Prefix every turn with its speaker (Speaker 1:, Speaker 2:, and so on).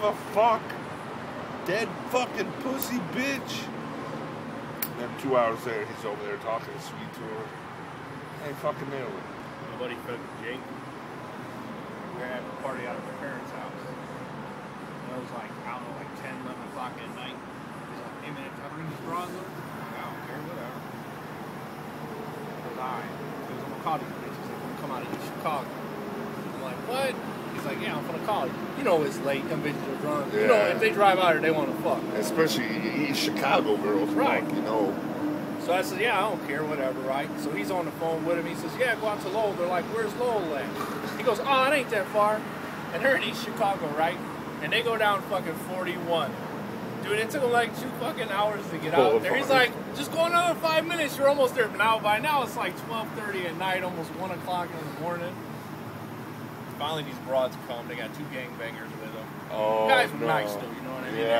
Speaker 1: the fuck? Dead fucking pussy bitch. And then 2 hours later, he's over there talking sweet to her. Hey, fucking nailed it.
Speaker 2: My buddy friend Jake, we were having a party out of my parents' house. And it was like, I don't know, like 10, 11 o'clock at night. He's like, hey man, can I bring these bras up? I'm like, I don't care, whatever. He goes, alright. He goes, I'm gonna call these bitches. They're gonna come out of East Chicago. I'm like, what? He's like, yeah, I'm gonna call you. You know it's late, them bitches are drunk.
Speaker 1: Yeah.
Speaker 2: You know, if they drive out here, they wanna fuck.
Speaker 1: Especially East Chicago girls,
Speaker 2: Right.
Speaker 1: Like, you know.
Speaker 2: So I said, yeah, I don't care, whatever, right? So he's on the phone with him. He says, yeah, go out to Lowell. They're like, where's Lowell at? He goes, oh, it ain't that far. And they're in East Chicago, right? And they go down fucking 41. Dude, it took him like 2 fucking hours to get out there. He's like, just go another 5 minutes, you're almost there. But now, by now, it's like 12:30 at night, almost 1 o'clock in the morning. Finally, these broads come. They got 2 gangbangers with them.
Speaker 1: Oh,
Speaker 2: Guys were
Speaker 1: no.
Speaker 2: nice, though, you know what I mean?
Speaker 1: Yeah.